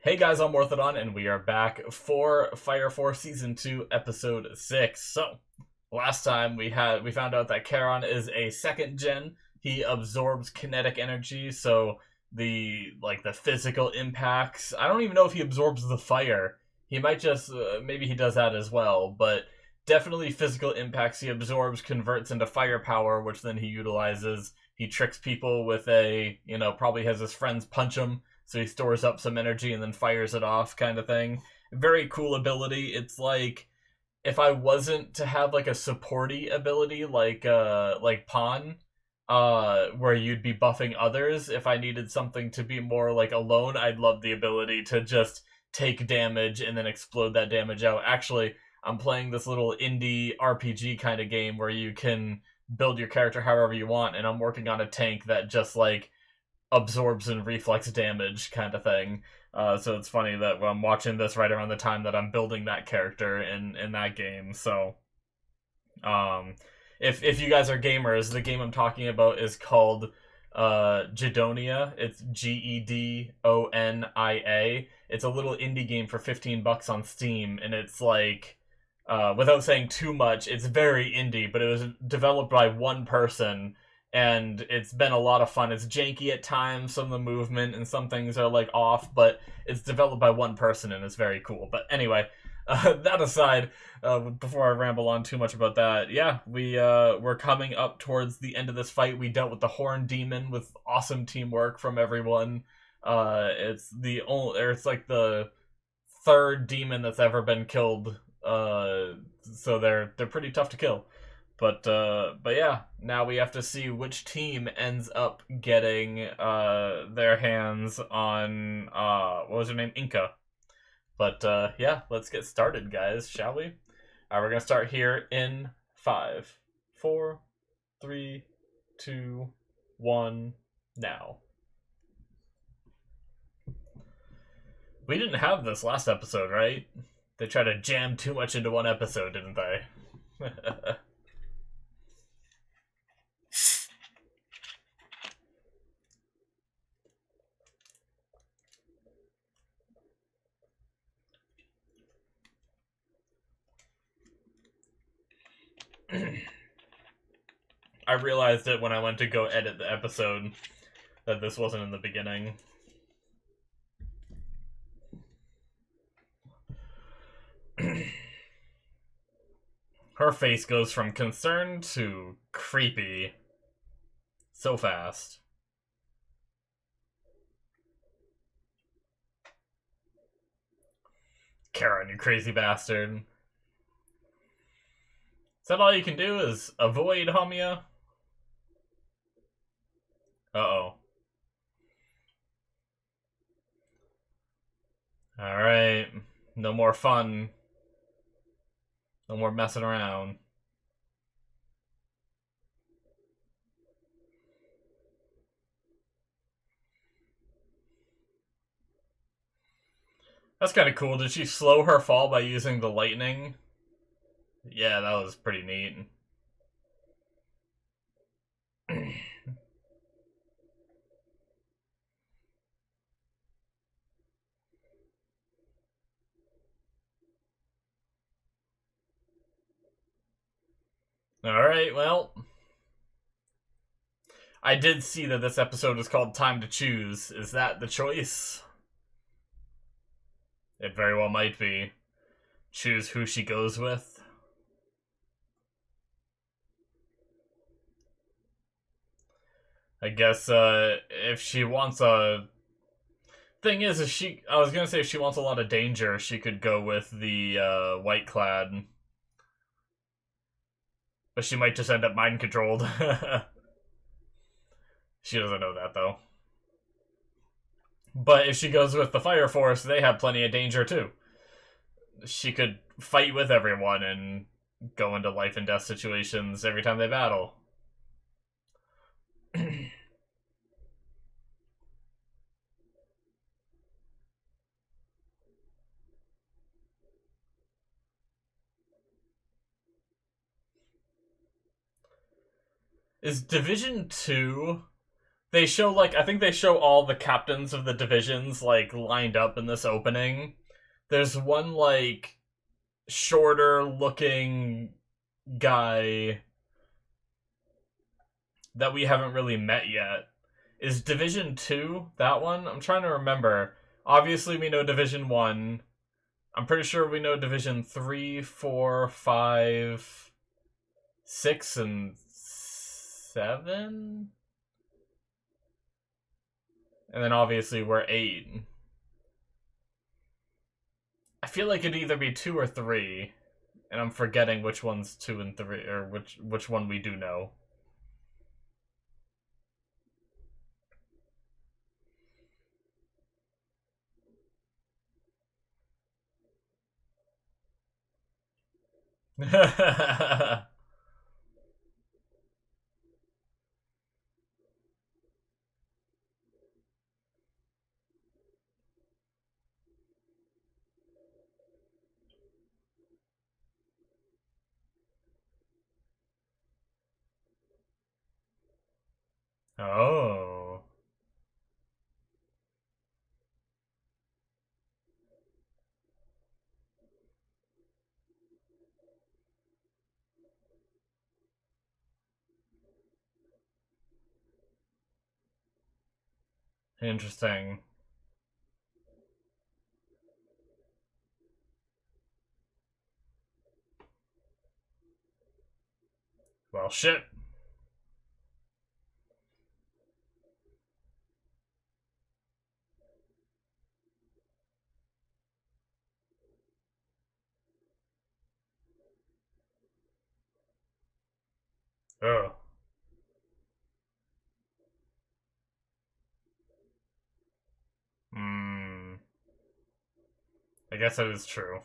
Hey guys, I'm Morthadon, and we are back for Fire Force Season 2, Episode 6. So, last time we found out that Charon is a second gen. He absorbs kinetic energy, so the physical impacts. I don't even know if he absorbs the fire. He might just maybe he does that as well, but definitely physical impacts he absorbs converts into firepower, which then he utilizes. He tricks people with probably has his friends punch him, so he stores up some energy and then fires it off, kind of thing. Very cool ability. It's like if I wasn't to have like a supporty ability like Pawn, where you'd be buffing others. If I needed something to be more like alone, I'd love the ability to just take damage and then explode that damage out. Actually, I'm playing this little indie RPG kind of game where you can build your character however you want, and I'm working on a tank that just like absorbs and reflex damage kind of thing. So it's funny that I'm watching this right around the time that I'm building that character in that game. So if you guys are gamers, the game I'm talking about is called Gedonia. It's Gedonia. It's a little indie game for $15 on Steam, and it's like without saying too much, it's very indie, but it was developed by one person, and it's been a lot of fun. It's janky at times, some of the movement and some things are like off, but it's developed by one person and it's very cool. But anyway, that aside, before I ramble on too much about that, yeah, we're coming up towards the end of this fight. We dealt with the Horn Demon with awesome teamwork from everyone. It's like the third demon that's ever been killed. So they're pretty tough to kill. But yeah, now we have to see which team ends up getting their hands on what was her name? Inca. But yeah, let's get started, guys, shall we? We're gonna start here in 5, 4, 3, 2, 1, now. We didn't have this last episode, right? They tried to jam too much into one episode, didn't they? I realized it when I went to go edit the episode that this wasn't in the beginning. Her face goes from concerned to creepy so fast. Karen, you crazy bastard. Is that all you can do is avoid Hamia? Uh-oh. Alright. No more fun. No more messing around. That's kind of cool. Did she slow her fall by using the lightning? Yeah, that was pretty neat. Alright, well. I did see that this episode is called Time to Choose. Is that the choice? It very well might be. Choose who she goes with. I guess if she wants a... Thing is she... I was gonna say if she wants a lot of danger, she could go with the white clad. But she might just end up mind controlled. She doesn't know that, though. But if she goes with the Fire Force, they have plenty of danger, too. She could fight with everyone and go into life and death situations every time they battle. Is Division 2 They show like I think they show all the captains of the divisions like lined up in this opening. There's one like shorter looking guy that we haven't really met yet. Is Division 2 that one? I'm trying to remember. Obviously we know Division 1. I'm pretty sure we know Division 3, 4, 5, 6, and 7? And then obviously we're 8. I feel like it'd either be 2 or 3. And I'm forgetting which one's 2 and 3, or which one we do know. Oh. Interesting. Well, shit. Oh. Hmm. I guess that is true.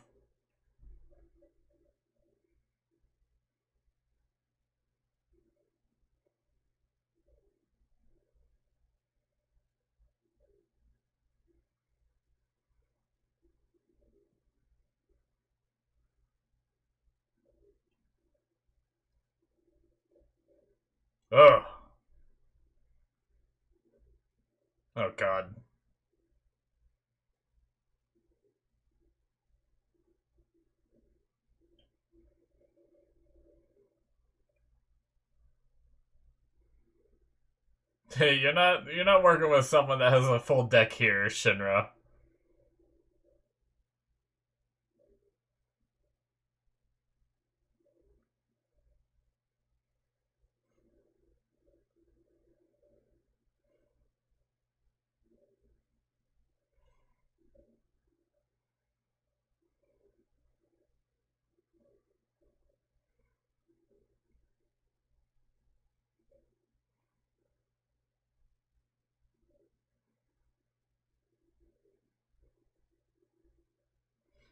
Oh. Oh, God. Hey, you're not working with someone that has a full deck here, Shinra.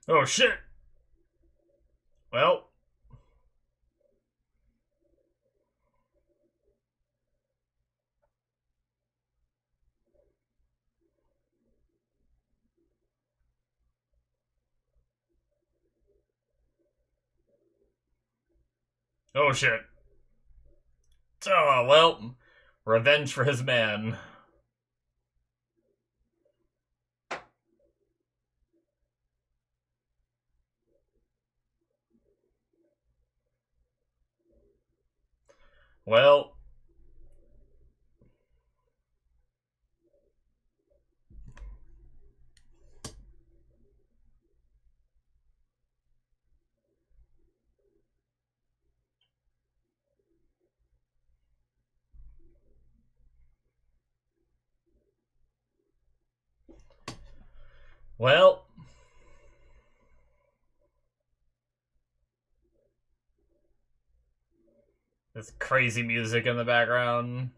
Oh shit. Well. Oh shit. Oh well. Revenge for his man. Well. Well. There's crazy music in the background.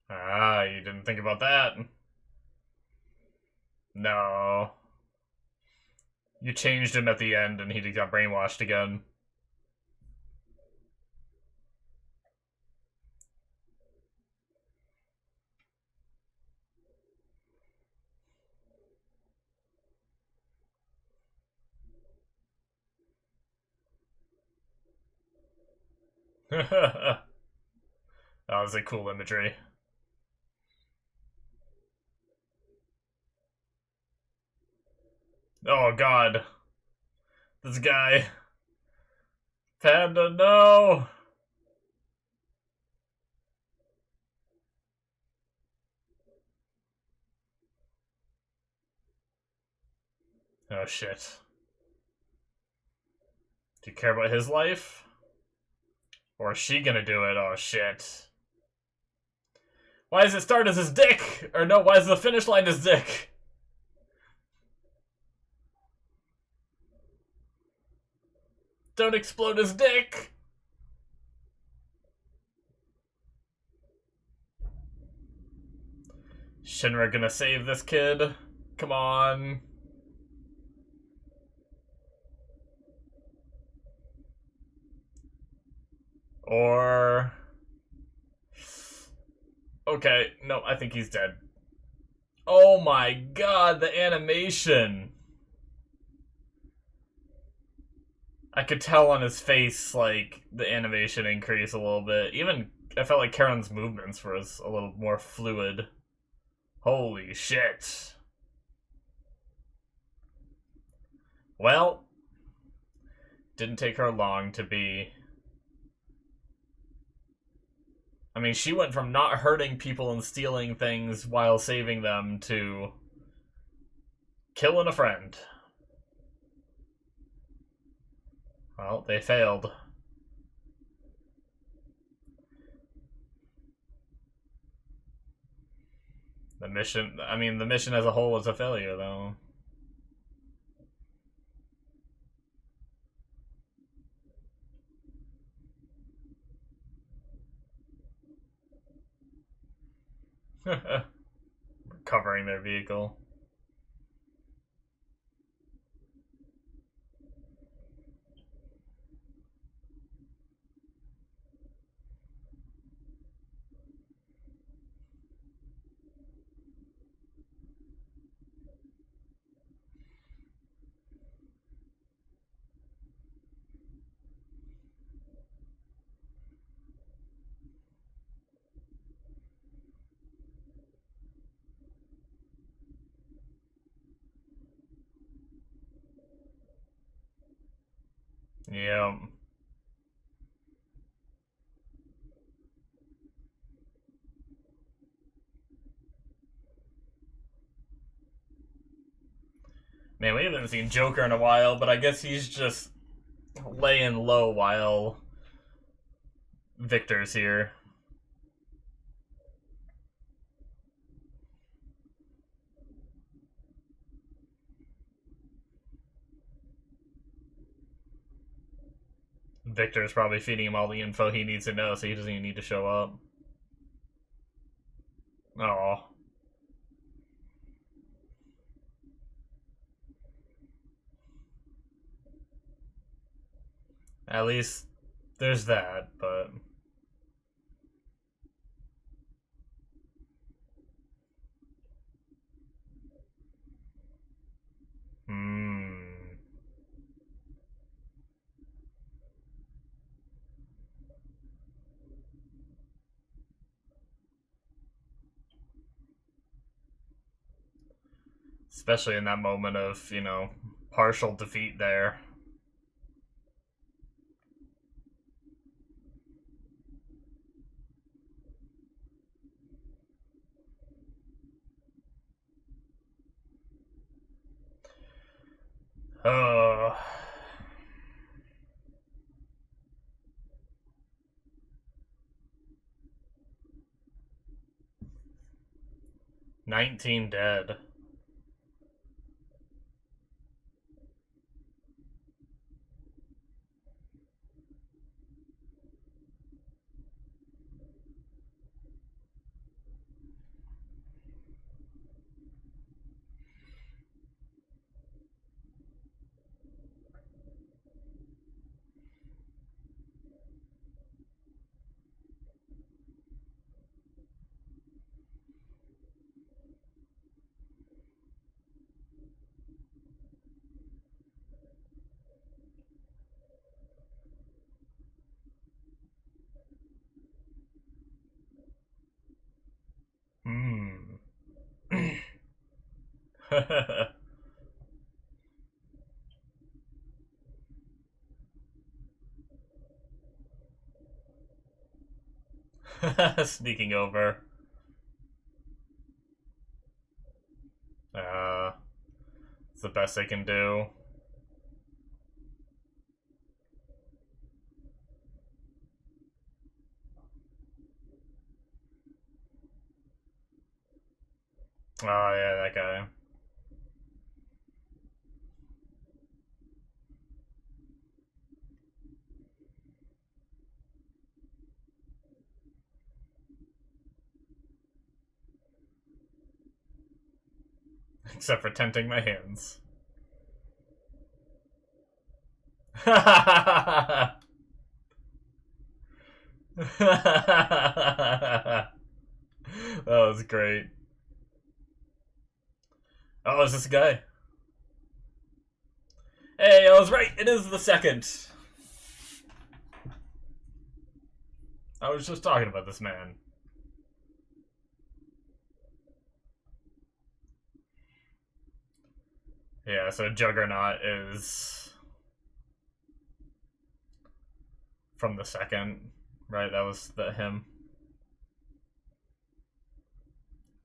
Ah, you didn't think about that. No. You changed him at the end and he got brainwashed again. That was a cool imagery. Oh god. This guy. Panda, no! Oh shit. Do you care about his life? Or is she gonna do it? Oh shit. Why does it start as his dick? Or no, why is the finish line his dick? Don't explode his dick! Shinra gonna save this kid? Come on. Or... Okay, no, I think he's dead. Oh my god, the animation! I could tell on his face, like, the animation increased a little bit. Even, I felt like Karen's movements were a little more fluid. Holy shit. Well, didn't take her long to be... I mean, she went from not hurting people and stealing things while saving them to killing a friend. Well, they failed. The mission as a whole was a failure, though. Recovering their vehicle. Yeah. Man, we haven't seen Joker in a while, but I guess he's just laying low while Victor's here. Victor's probably feeding him all the info he needs to know, so he doesn't even need to show up. Oh. At least there's that, but... Especially in that moment of, you know, partial defeat there. Oh. 19 dead. Sneaking over. It's the best they can do. Oh, yeah, that guy. Except for tenting my hands. That was great. Oh, is this a guy? Hey, I was right. It is the second. I was just talking about this man. Yeah, so Juggernaut is from the second, right? That was him.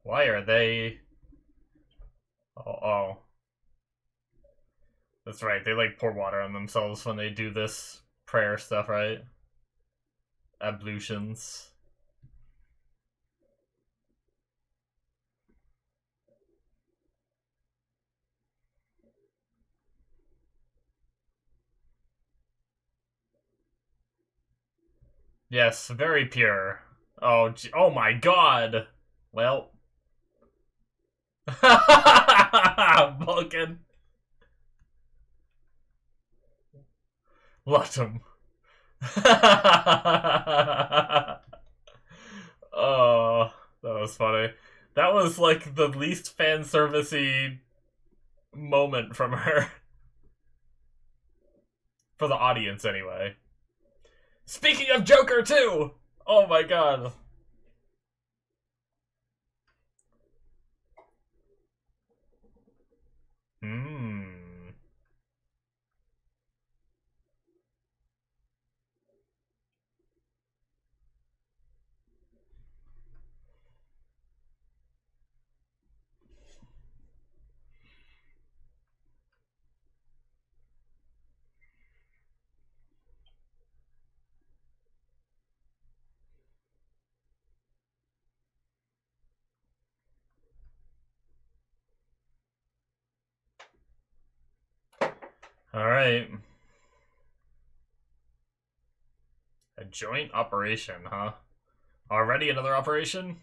Why are they? Oh, that's right. They like pour water on themselves when they do this prayer stuff, right? Ablutions. Yes, very pure. Oh, oh my god. Well, Vulcan. Let him. Oh, that was funny. That was like the least fan servicey moment from her. For the audience, anyway. Speaking of Joker, too! Oh my god. Hmm. Alright. A joint operation, huh? Already another operation?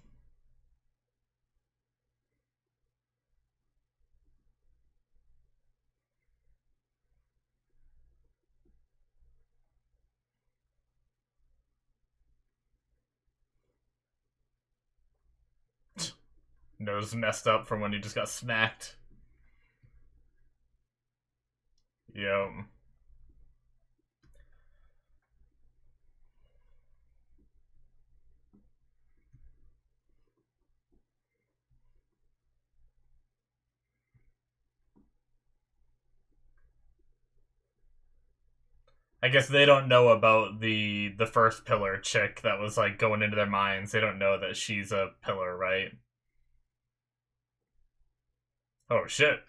Nose messed up from when he just got smacked. Yep. I guess they don't know about the first pillar chick that was like going into their minds. They don't know that she's a pillar, right? Oh shit.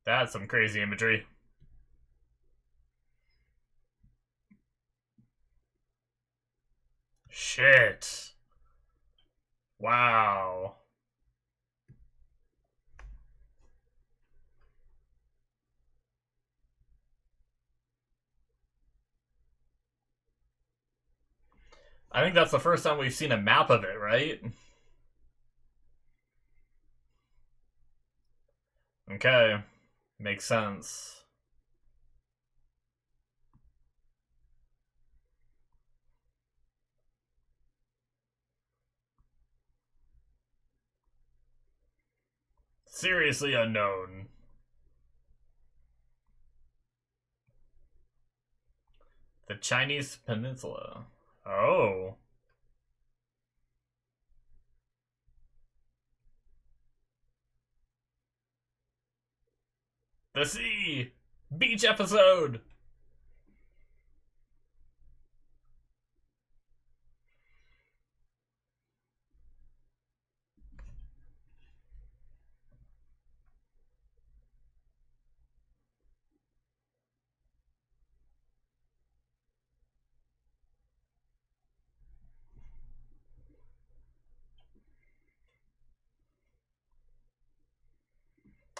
That's some crazy imagery. Shit. Wow. I think that's the first time we've seen a map of it, right? Okay. Makes sense. Seriously unknown. The Chinese Peninsula. Oh. The sea! Beach episode!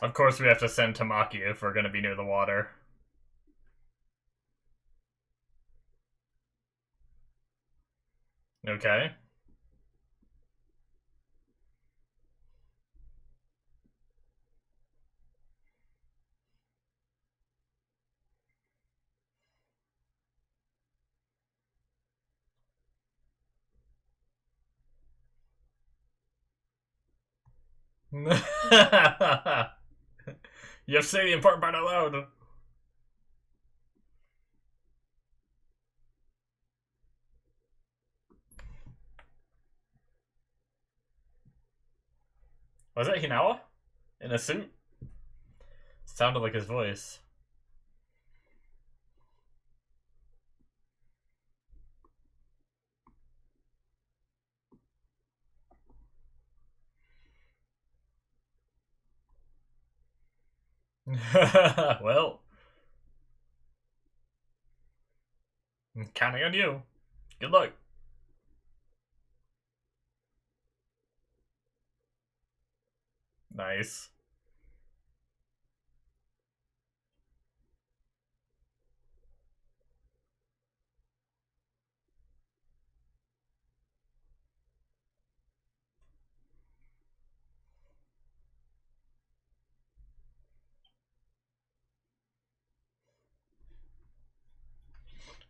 Of course we have to send Tamaki if we're gonna be near the water. Okay. You have to say the important part out loud. Was that Hinawa? In a suit? Sounded like his voice. Well, I'm counting on you. Good luck. Nice.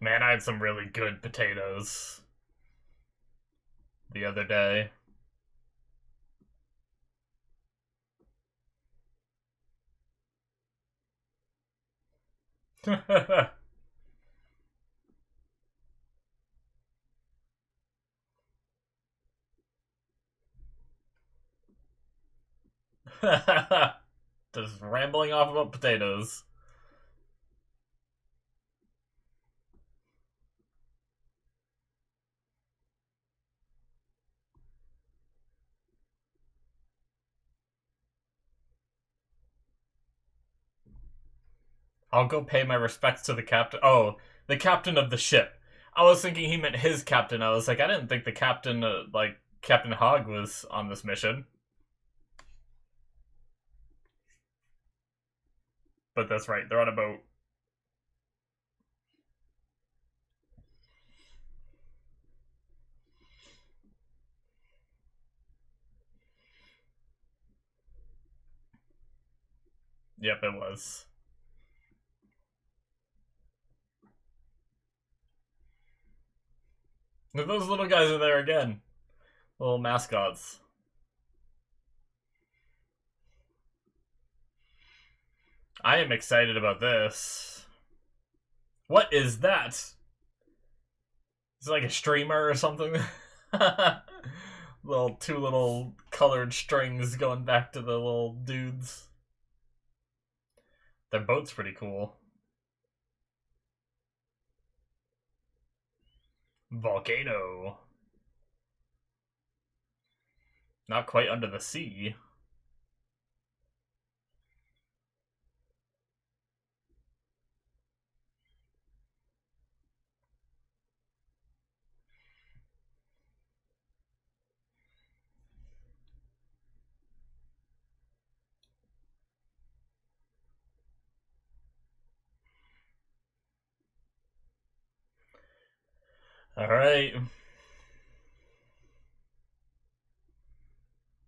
Man, I had some really good potatoes the other day. Just rambling off about potatoes. I'll go pay my respects to the captain. Oh, the captain of the ship. I was thinking he meant his captain. I was like, I didn't think the captain, like, Captain Hogg was on this mission. But that's right, they're on a boat. Yep, it was. Those little guys are there again. Little mascots. I am excited about this. What is that? Is it like a streamer or something? Two little colored strings going back to the little dudes. Their boat's pretty cool. Volcano. Not quite under the sea. Alright.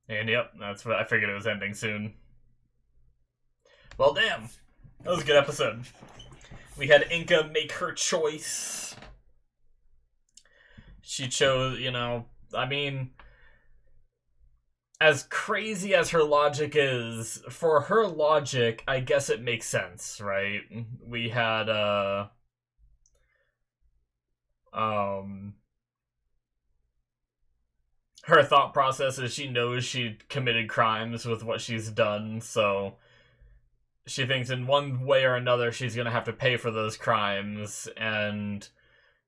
And yep, that's what I figured it was ending soon. Well, damn. That was a good episode. We had Inca make her choice. She chose, I mean, as crazy as her logic is, for her logic, I guess it makes sense, right? We had, her thought process is she knows she committed crimes with what she's done, so she thinks in one way or another she's gonna have to pay for those crimes, and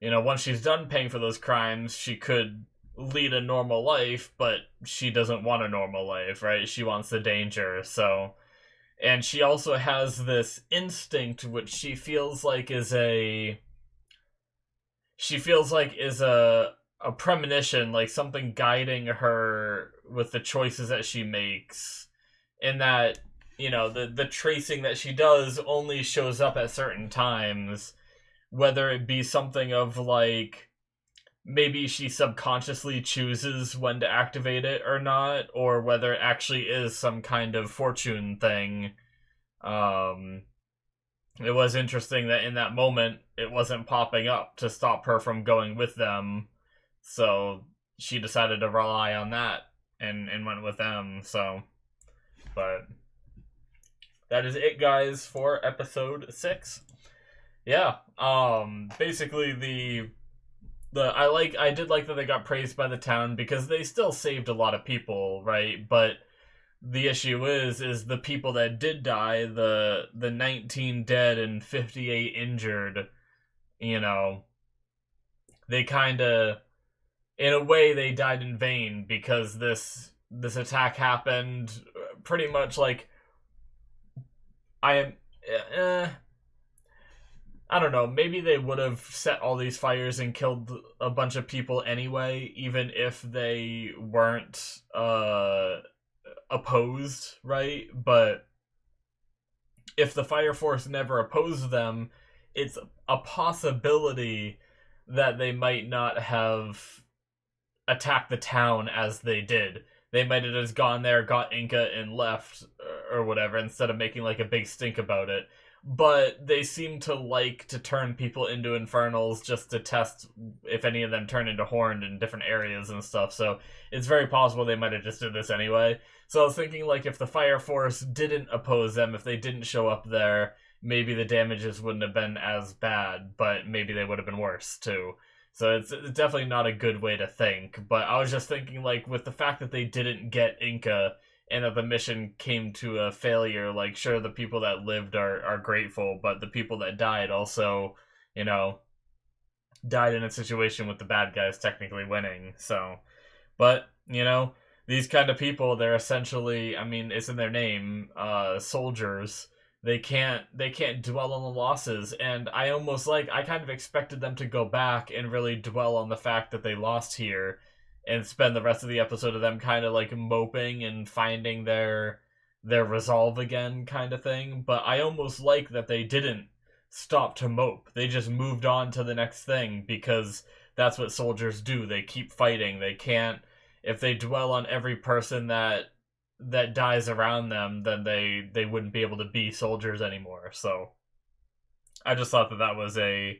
once she's done paying for those crimes, she could lead a normal life, but she doesn't want a normal life, right? She wants the danger, so. And she also has this instinct which she feels like is a premonition, like something guiding her with the choices that she makes. In that, the tracing that she does only shows up at certain times, whether it be something of like maybe she subconsciously chooses when to activate it or not, or whether it actually is some kind of fortune thing. It was interesting that in that moment it wasn't popping up to stop her from going with them, so she decided to rely on that and went with them. So, but that is it, guys, for episode 6. Yeah, basically I did like that they got praised by the town because they still saved a lot of people, right? But the issue is the people that did die, the 19 dead and 58 injured, they kind of, in a way, they died in vain because this attack happened pretty much like I don't know, maybe they would have set all these fires and killed a bunch of people anyway, even if they weren't opposed, right? But if the Fire Force never opposed them, it's a possibility that they might not have attacked the town as they did. They might have just gone there, got Inca, and left, or whatever, instead of making like a big stink about it. But they seem to like to turn people into infernals just to test if any of them turn into horned in different areas and stuff. So it's very possible they might have just did this anyway. So I was thinking, like, if the Fire Force didn't oppose them, if they didn't show up there, maybe the damages wouldn't have been as bad, but maybe they would have been worse too. So it's definitely not a good way to think. But I was just thinking, like, with the fact that they didn't get Inca and that the mission came to a failure, like, sure, the people that lived are grateful, but the people that died also, died in a situation with the bad guys technically winning. So, but, these kind of people, they're essentially, I mean, it's in their name, soldiers. They can't dwell on the losses, and I kind of expected them to go back and really dwell on the fact that they lost here and spend the rest of the episode of them kind of like moping and finding their resolve again, kind of thing. But I almost like that they didn't stop to mope. They just moved on to the next thing, because that's what soldiers do. They keep fighting. They can't, if they dwell on every person that dies around them, then they wouldn't be able to be soldiers anymore. So I just thought that was a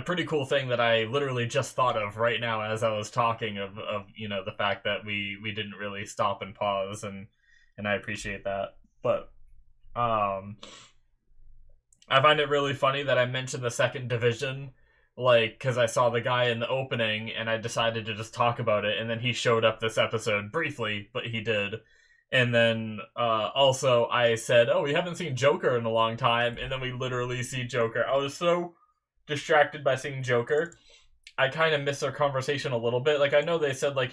pretty cool thing that I literally just thought of right now as I was talking of the fact that we didn't really stop and pause, and I appreciate that. But I find it really funny that I mentioned the second division, like, because I saw the guy in the opening and I decided to just talk about it, and then he showed up this episode briefly, but he did. And then also I said, oh, we haven't seen Joker in a long time, and then we literally see Joker. I was so distracted by seeing Joker, I kind of missed our conversation a little bit. Like, I know they said, like,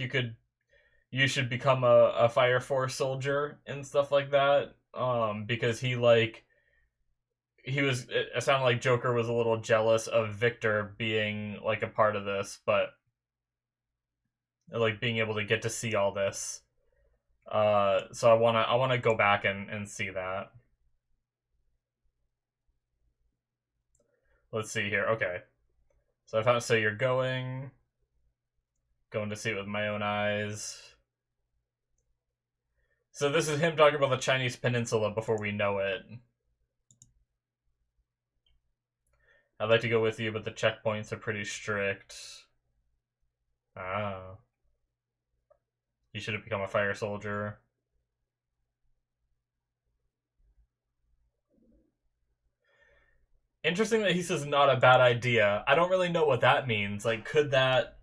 you should become a Fire Force soldier and stuff like that, because it sounded like Joker was a little jealous of Victor being, like, a part of this, but, like, being able to get to see all this. So I wanna go back and see that. Let's see here. Okay. So you're going to see it with my own eyes. So this is him talking about the Chinese peninsula before we know it. I'd like to go with you, but the checkpoints are pretty strict. Ah. You should have become a fire soldier. Interesting that he says not a bad idea. I don't really know what that means. Like, could that...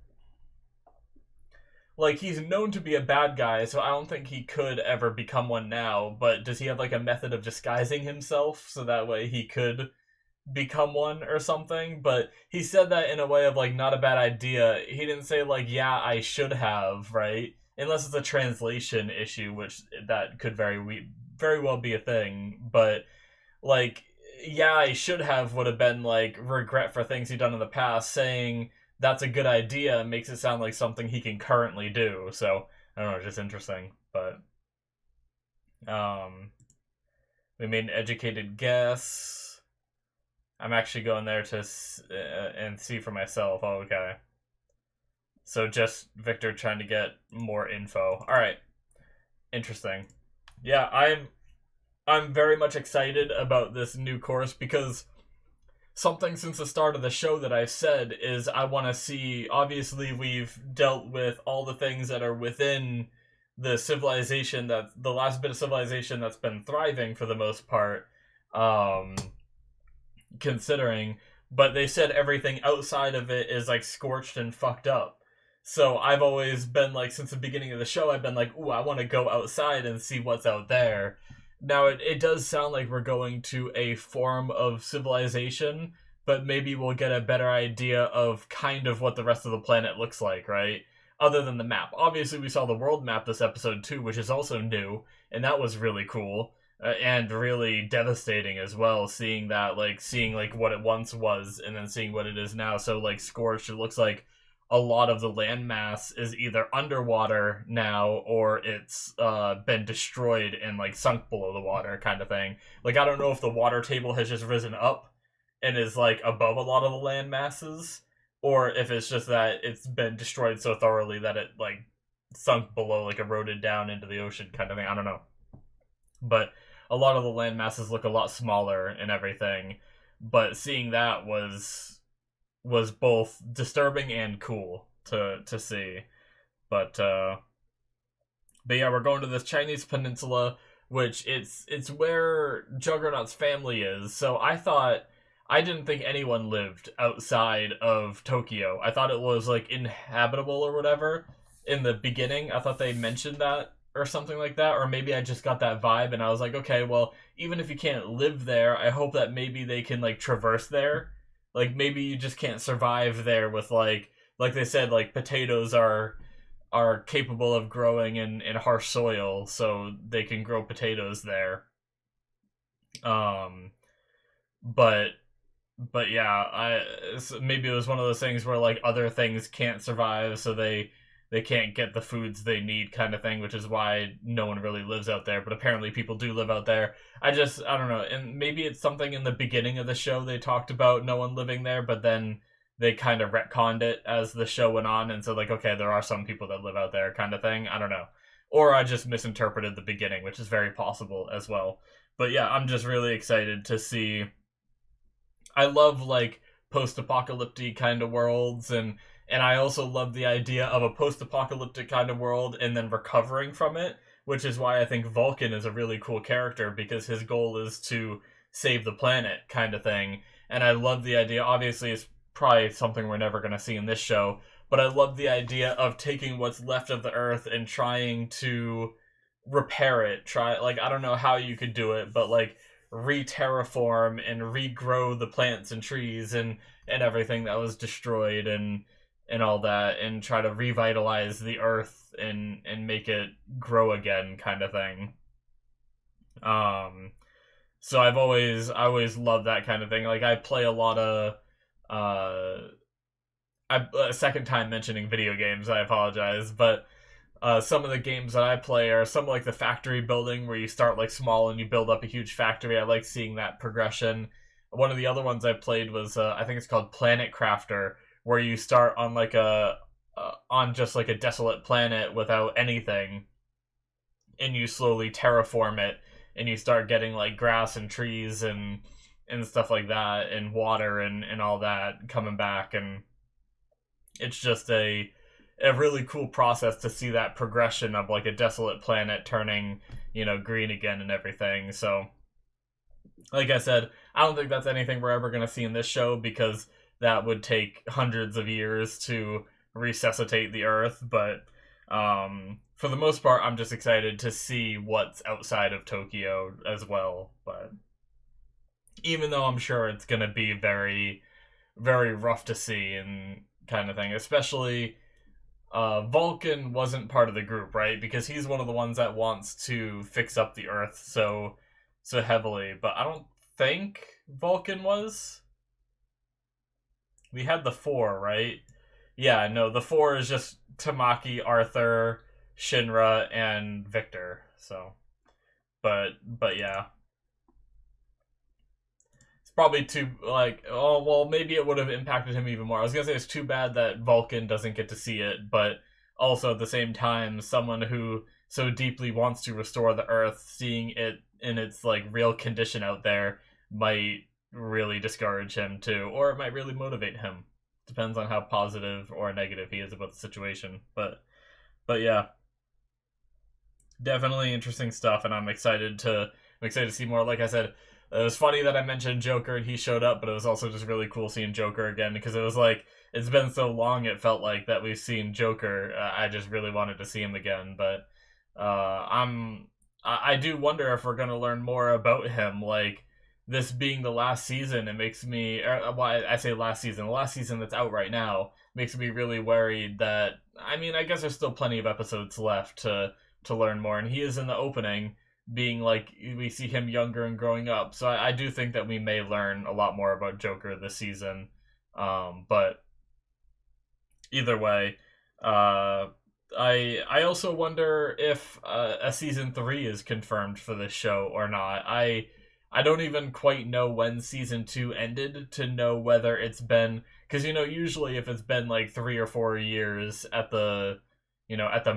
like, he's known to be a bad guy, so I don't think he could ever become one now, but does he have, like, a method of disguising himself so that way he could become one or something? But he said that in a way of, like, not a bad idea. He didn't say, like, yeah, I should have, right? Unless it's a translation issue, which that could very well be a thing, but, like, yeah, I should have would have been, like, regret for things he'd done in the past. Saying that's a good idea makes it sound like something he can currently do. So, I don't know, just interesting. But, we made an educated guess. I'm actually going there to and see for myself. Oh, okay. So just Victor trying to get more info. All right. Interesting. Yeah, I'm very much excited about this new course because something since the start of the show that I've said is I want to see, obviously we've dealt with all the things that are within the civilization, that the last bit of civilization that's been thriving for the most part, considering, but they said everything outside of it is like scorched and fucked up. So I've always been like, since the beginning of the show, I've been like, ooh, I want to go outside and see what's out there. Now, it does sound like we're going to a form of civilization, but maybe we'll get a better idea of kind of what the rest of the planet looks like, right? Other than the map. Obviously, we saw the world map this episode too, which is also new, and that was really cool. And really devastating as well, seeing that, like, seeing, like, what it once was, and then seeing what it is now. So, like, scorched, it looks like a lot of the landmass is either underwater now or it's been destroyed and like sunk below the water kind of thing. Like, I don't know if the water table has just risen up and is like above a lot of the land masses, or if it's just that it's been destroyed so thoroughly that it like sunk below, like eroded down into the ocean kind of thing. I don't know. But a lot of the land masses look a lot smaller and everything. But seeing that was both disturbing and cool to see. But yeah, we're going to this Chinese peninsula, which it's where Juggernaut's family is. So I didn't think anyone lived outside of Tokyo. I thought it was like inhabitable or whatever in the beginning. I thought they mentioned that or something like that, or maybe I just got that vibe and I was like, okay, well, even if you can't live there, I hope that maybe they can like traverse there. Like, maybe you just can't survive there with, like they said, like, potatoes are capable of growing in harsh soil, so they can grow potatoes there. But yeah, maybe it was one of those things where, like, other things can't survive, so they can't get the foods they need kind of thing, which is why no one really lives out there. But apparently people do live out there. I don't know. And maybe it's something in the beginning of the show they talked about no one living there, but then they kind of retconned it as the show went on and said, like, okay, there are some people that live out there kind of thing. I don't know. Or I just misinterpreted the beginning, which is very possible as well. But yeah, I'm just really excited to see. I love, like, post-apocalyptic kind of worlds, and I also love the idea of a post-apocalyptic kind of world and then recovering from it, which is why I think Vulcan is a really cool character, because his goal is to save the planet kind of thing. And I love the idea, obviously it's probably something we're never going to see in this show, but I love the idea of taking what's left of the Earth and trying to repair it. Like, I don't know how you could do it, but like re-terraform and regrow the plants and trees and everything that was destroyed and all that, and try to revitalize the Earth and make it grow again kind of thing. So I always loved that kind of thing. Like, I play a lot of a second time mentioning video games, I apologize, but some of the games that I play are some like the factory building, where you start like small and you build up a huge factory. I like seeing that progression. One of the other ones I played was I think it's called Planet Crafter, where you start on like on just like a desolate planet without anything, and you slowly terraform it, and you start getting like grass and trees and stuff like that, and water and all that coming back, and it's just a really cool process to see that progression of like a desolate planet turning, green again and everything. So, like I said, I don't think that's anything we're ever going to see in this show, because that would take hundreds of years to resuscitate the Earth. But For the most part, I'm just excited to see what's outside of Tokyo as well. But even though I'm sure it's gonna be very, very rough to see and kind of thing, especially Vulcan wasn't part of the group, right? Because he's one of the ones that wants to fix up the Earth so heavily. But I don't think Vulcan was. We had the four, right? Yeah, no, the four is just Tamaki, Arthur, Shinra, and Victor. So, but yeah, it's probably too like. Oh well, maybe it would have impacted him even more. I was gonna say it's too bad that Vulcan doesn't get to see it, but also at the same time, someone who so deeply wants to restore the Earth, seeing it in its like real condition out there, might really discourage him too, or it might really motivate him. Depends on how positive or negative he is about the situation. But yeah, definitely interesting stuff, and I'm excited to see more. Like I said, it was funny that I mentioned Joker and he showed up, but it was also just really cool seeing Joker again because it was like it's been so long. It felt like that we've seen Joker. I just really wanted to see him again, but I do wonder if we're gonna learn more about him. Like this being the last season, it makes me. Well, I say last season. The last season that's out right now makes me really worried that. I mean, I guess there's still plenty of episodes left to learn more, and he is in the opening, being like we see him younger and growing up. So I do think that we may learn a lot more about Joker this season. But either way, I also wonder if a season 3 is confirmed for this show or not. I don't even quite know when season 2 ended to know whether it's been because usually if it's been like 3 or 4 years at the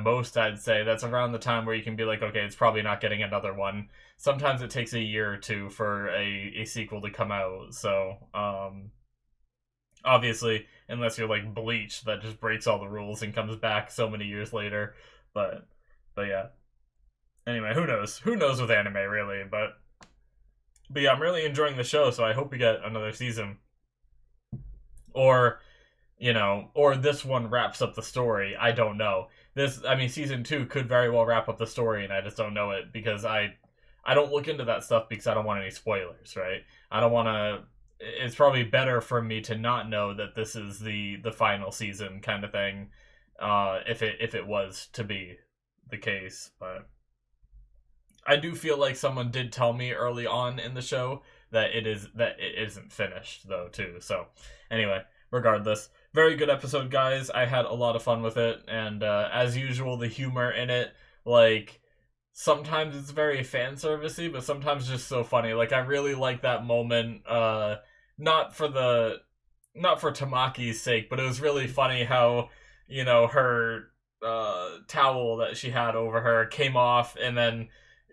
most, I'd say that's around the time where you can be like, okay, it's probably not getting another one. Sometimes it takes a year or two for a sequel to come out. So obviously, unless you're like Bleach, that just breaks all the rules and comes back so many years later. But yeah. Anyway, who knows? Who knows with anime really? But yeah, I'm really enjoying the show, so I hope we get another season. Or or this one wraps up the story. I don't know. Season 2 could very well wrap up the story, and I just don't know it because I don't look into that stuff because I don't want any spoilers, right? I don't want to. It's probably better for me to not know that this is the final season kind of thing, if it was to be the case. But I do feel like someone did tell me early on in the show that it isn't finished though too. So anyway, regardless, very good episode, guys. I had a lot of fun with it, and as usual, the humor in it, like sometimes it's very fan servicey, but sometimes just so funny. Like I really like that moment. Not for Tamaki's sake, but it was really funny how her towel that she had over her came off, and then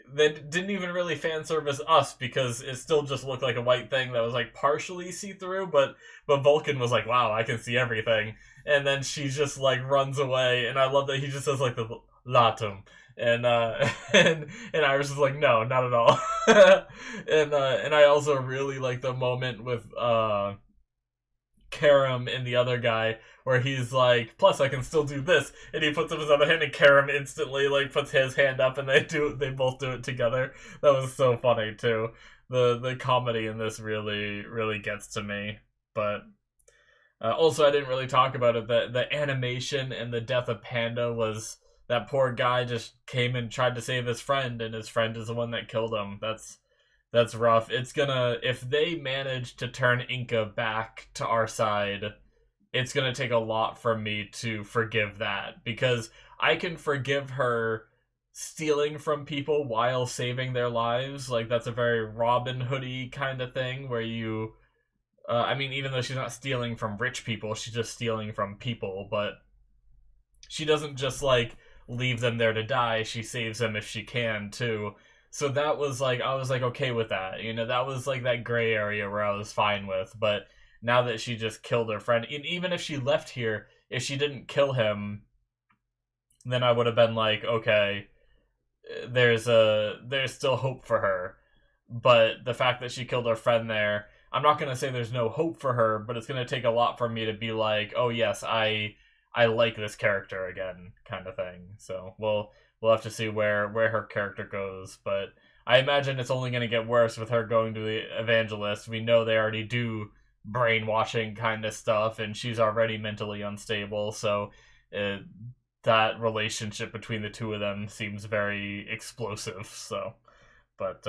they didn't even really fan service us because it still just looked like a white thing that was like partially see through, but Vulcan was like, "Wow, I can see everything," and then she just like runs away, and I love that he just says like the latum, and and Iris is like, "No, not at all," and I also really like the moment with Karam and the other guy where he's like, plus I can still do this, and he puts up his other hand and Karam instantly like puts his hand up and they both do it together. That was so funny too. The comedy in this really gets to me. But also I didn't really talk about it. The animation and the death of Panda was that poor guy just came and tried to save his friend, and his friend is the one that killed him. That's rough. If they manage to turn Inca back to our side, it's gonna take a lot for me to forgive that, because I can forgive her stealing from people while saving their lives. Like that's a very Robin Hoody kind of thing where you even though she's not stealing from rich people, she's just stealing from people, but she doesn't just like leave them there to die. She saves them if she can too. So that was like, I was like okay with that. That was like that gray area where I was fine with. But now that she just killed her friend, and even if she left here, if she didn't kill him, then I would have been like, okay, there's still hope for her. But the fact that she killed her friend there, I'm not going to say there's no hope for her, but it's going to take a lot for me to be like, oh yes, I I like this character again, kind of thing. So we'll have to see where her character goes, but I imagine it's only going to get worse with her going to the evangelist. We know they already do brainwashing kind of stuff, and she's already mentally unstable, so that relationship between the two of them seems very explosive. So, but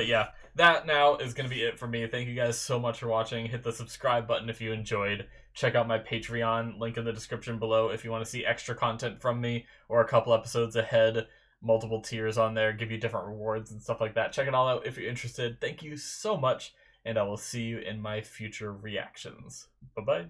yeah, that now is going to be it for me. Thank you guys so much for watching. Hit the subscribe button if you enjoyed. Check out my Patreon, link in the description below if you want to see extra content from me or a couple episodes ahead. Multiple tiers on there, give you different rewards and stuff like that. Check it all out if you're interested. Thank you so much, and I will see you in my future reactions. Bye-bye.